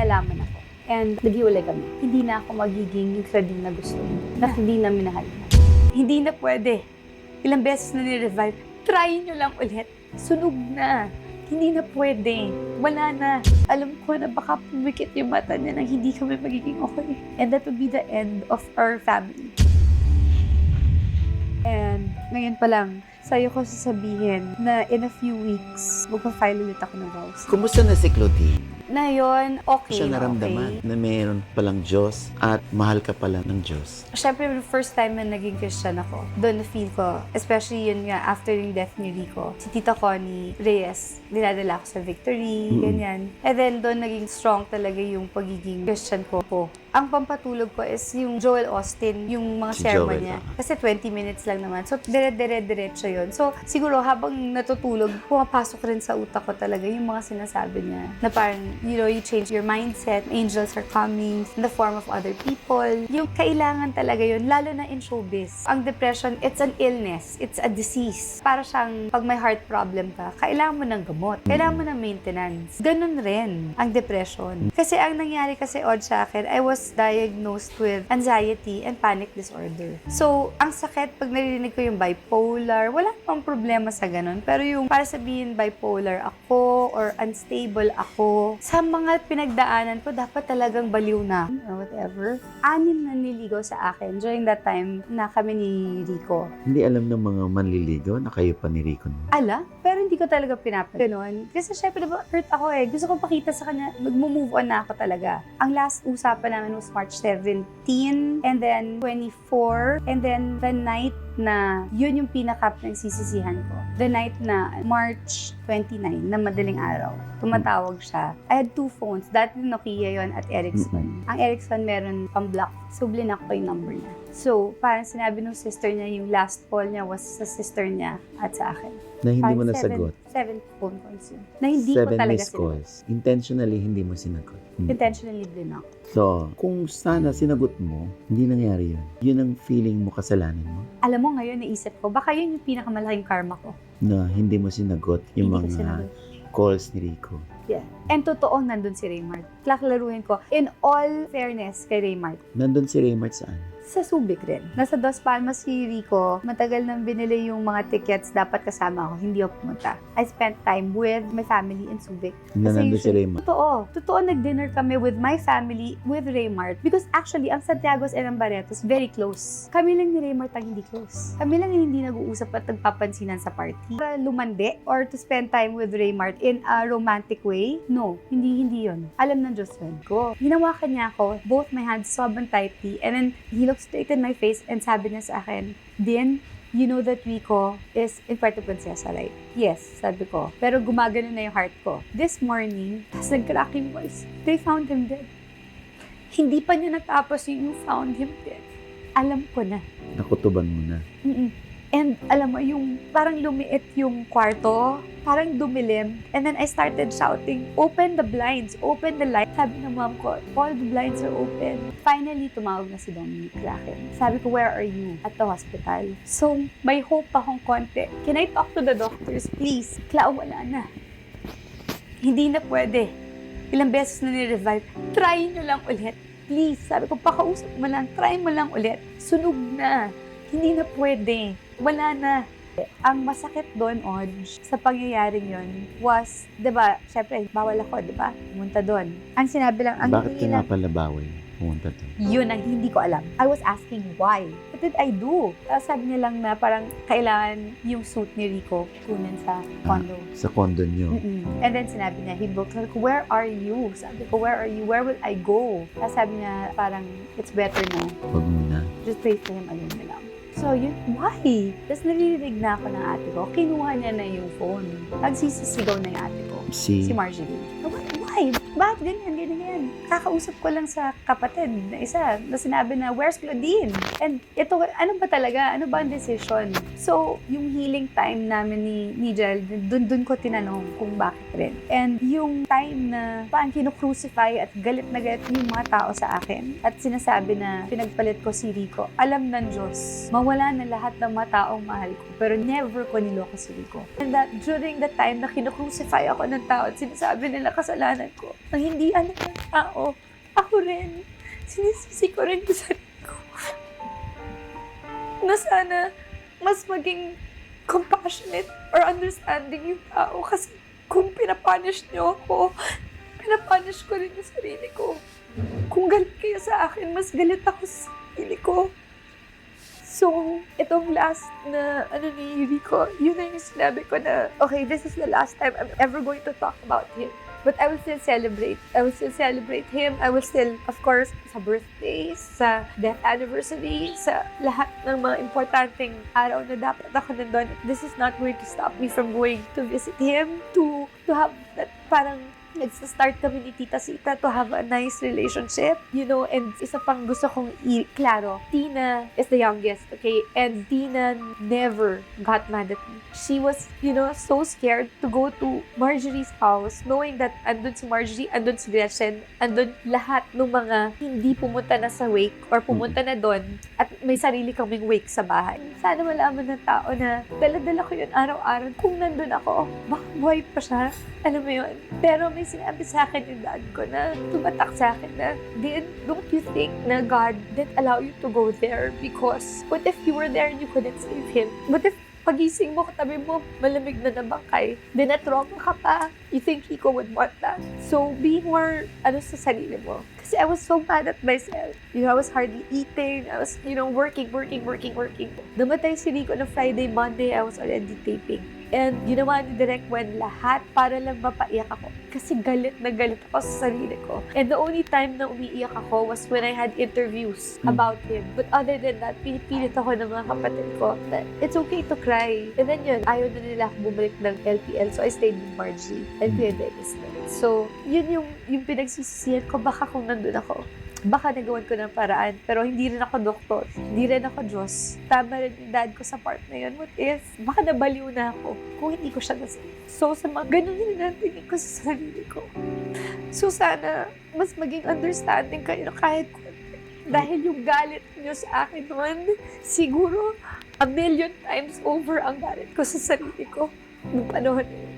nalaman ako. And naghiwalay kami. Hindi na ako magiging yung Claudine na gusto mo. Na hindi na minahal mo. Hindi na pwede. Ilang beses na ni-revive. Try nyo lang ulit. Sunog na. Hindi na pwede. Wala na. Alam ko na baka pumikit yung mata niya nang hindi kami magiging okay. And that would be the end of our family. And ngayon pa lang, sa'yo ko sasabihin na in a few weeks, magpa-file ulit ako ng vows. Kumusta na si Claudine? Na yun, okay Siya na naramdaman okay. na mayroon palang Diyos at mahal ka pala ng Diyos. Siyempre, the first time na naging Christian ako, doon na-feel ko, especially yun nga, after yung death ni Rico, si Tita Connie Reyes, dinadala ko sa Victory, ganyan. And then, doon naging strong talaga yung pagiging Christian ko po. Ang pampatulog ko is yung Joel Austin, yung mga Si sermon Joel, niya. Kasi 20 minutes lang naman. So, dire-diretso yun. So, siguro habang natutulog, pumapasok rin sa utak ko talaga yung mga sinasabi niya. Na parang, you know, you change your mindset, angels are coming in the form of other people. Yung kailangan talaga yun, lalo na in showbiz. Ang depression, it's an illness. It's a disease. Para siyang, pag may heart problem ka, kailangan mo ng gamot. Kailangan mo ng maintenance. Ganun rin ang depression. Kasi ang nangyari kasi, Od, sa akin, I was diagnosed with anxiety and panic disorder. So, ang sakit pag narinig ko yung bipolar, wala namang problema sa ganun. Pero yung para sabihin bipolar ako or unstable ako, sa mga pinagdaanan ko, dapat talagang baliw na or whatever. 6 na niligaw sa akin during that time na kami ni Rico. Hindi alam ng mga manliligaw na kayo pa ni Rico. Ala, pero hindi ko talaga ganun. Kasi syempre, diba, hurt ako eh. Gusto kong pakita sa kanya, mag-move on na ako talaga. Ang last usapan namin was March 17, and then 24, and then the night na yun yung pinaka-nagsisisihan ko. The night na March 29, na madaling araw, tumatawag siya. I had 2 phones. Dati Nokia yon at Ericsson. Ang Ericsson meron pang-block. So, blinak ko yung number niya. So, parang sinabi ng sister niya, yung last call niya was sa sister niya at sa akin. Na hindi mo Parang nasagot. 7 phone calls yun. Na hindi ko 7 talaga missed sinagot. calls. Intentionally, hindi mo sinagot. Intentionally blinak. So, kung sana sinagot mo, hindi nangyari yun. Yun ang feeling mo, kasalanan mo. Alam mo ngayon, naisip ko, baka yun yung pinakamalaking karma ko. Na hindi mo sinagot yung Hindi ko mga sinagot. calls ni Rico. Yeah. And totoo, nandun si Raymart. Klaklaruhin ko. In all fairness kay Raymart, Nandun si Raymart saan? sa Subic rin. Nasa Dos Palmas si Rico, matagal nang binili yung mga tickets, dapat kasama ako, hindi ako pumunta. I spent time with my family in Subic. Na nandun si usually- Raymart. Totoo, nag-dinner kami with my family, with Raymart. Because actually, ang Santiago's and ang Barretos, very close. Kami lang ni Raymart ang hindi close. Kami lang yung hindi nag-uusap at nagpapansinan sa party. Para lumande or to spend time with Raymart in a romantic way, no, hindi yun. Alam ng Diyos yun. Hinawakan niya ako, both my hands sobrang tightly, and then he looked straight in my face and sabi niya sa akin, Din, you know that Rico is in Puerto Princesa, right? Yes, sabi ko. Pero gumagano na yung heart ko. This morning, tas nag-crack yung voice. They found him dead. Hindi pa niya natapos yung found him dead. Alam ko na. Nakutuban mo na. And alam mo, yung parang lumiit yung kwarto, parang dumilim. And then I started shouting, open the blinds, open the light. Sabi ng mom ko, all the blinds are open. Finally, tumawag na si Dominic Kraken. Sabi ko, where are you? At the hospital. So, may hope akong konti. Can I talk to the doctors, please? Kla, wala na. Hindi na pwede. Ilang beses na ni-revive. Try nyo lang ulit. Please, sabi ko, pakausap mo lang, try mo lang ulit. Sunog na. Hindi na pwede. Wala na. Ang masakit doon, Odge, sa pangyayaring yun was, diba, syempre, bawal ako, diba? Pumunta doon. Ang sinabi lang, ang Bakit ka hinihingi nga lang, pala bawal pumunta doon? yun ang hindi ko alam. I was asking why. What did I do? Tapos sabi niya lang na parang kailangan yung suit ni Rico kunin sa condo. Sa condo nyo. And then sinabi niya, he booked. Sabi ko, where are you? Sabi ko, where are you? Where will I go? Tapos sabi niya, parang, it's better now. Huwag muna. Just pray for him alone na lang. So, yun, why? Tapos naririnig na ako ng ate ko. Kinuha niya na yung phone. Nagsisisigaw na yung ate ko. Si Marjorie. Why? Bakit ganyan? Kakausap ko lang sa kapatid na isa na sinabi na, where's Claudine? And ito, ano ba talaga? Ano ba ang decision? So, yung healing time namin ni Gerald, dun ko tinanong kung bakit rin. And yung time na parang kinukrucify at galit na galit yung mga tao sa akin at sinasabi na pinagpalit ko si Rico, alam ng Diyos, mawala na lahat ng mga taong mahal ko, pero never ko niloko si Rico. And that during the time na kinukrucify ako ng tao at sinasabi nila kasalanan ko, ang hindi alam ng tao, ako rin, sinisisi ko rin yung sarili ko. Na sana, mas maging compassionate or understanding yung tao. Kasi kung pinapunish niyo ako, pinapunish ko rin yung sarili ko. Kung galit kayo sa akin, mas galit ako sa sarili ko. So, itong last na ni Rico, yun na yung sinabi ko na, okay, this is the last time I'm ever going to talk about him. But I will still celebrate. I will still celebrate him. I will still, of course, sa birthdays, sa death anniversary, sa lahat ng mga importanteng araw na dapat ako nandun. This is not going to stop me from going to visit him, to have that parang nagsa-start kami ni Tita Sita to have a nice relationship, you know, and isa pang gusto kong klaro, Tina is the youngest, okay? And Tina never got mad at me. She was, you know, so scared to go to Marjorie's house, knowing that andun si Marjorie, andun si Gretchen, andun lahat ng mga hindi pumunta na sa wake or pumunta na doon at may sarili kaming wake sa bahay. Sana malaman ng tao na dala-dala ko yun araw-araw. Kung nandun ako, baka buhay pa siya. Alam mo yun? Pero may sinabi sa akin yung dad ko na tumatak sa akin na, don't you think na God didn't allow you to go there because what if you were there and you couldn't save him? What if pagising mo, katabi mo, malamig na nabangkay, then na-trauma ka pa, you think Kiko would want that? So, be more, sa sarili mo. Kasi I was so mad at myself. You know, I was hardly eating, I was, you know, working. Namatay si Rico na Friday, Monday, I was already taping. And ginawa ni Direk Wen lahat para lang mapaiyak ako. Kasi galit na galit ako sa sarili ko. And the only time na umiiyak ako was when I had interviews about him. But other than that, pinipilit ako ng mga kapatid ko that it's okay to cry. And then yun, ayaw na nila ako bumalik ng LPL. So I stayed with Margie and Kuya Dennis. So, yun yung pinagsisisihan ko. Baka kung nandun ako, baka nagawan ko ng paraan. Pero hindi rin ako doktor. Hindi rin ako Diyos. Tama rin yung dad ko sa part na yun. What if? Baka nabaliw na ako kung hindi ko siya nasave. So, sa mga ganun din natin ko sa sarili ko. So, sana mas maging understanding kayo kahit konti. Dahil yung galit niyo sa akin noon, siguro 1,000,000 times over ang galit ko sa sarili ko. Noong panahon na yun.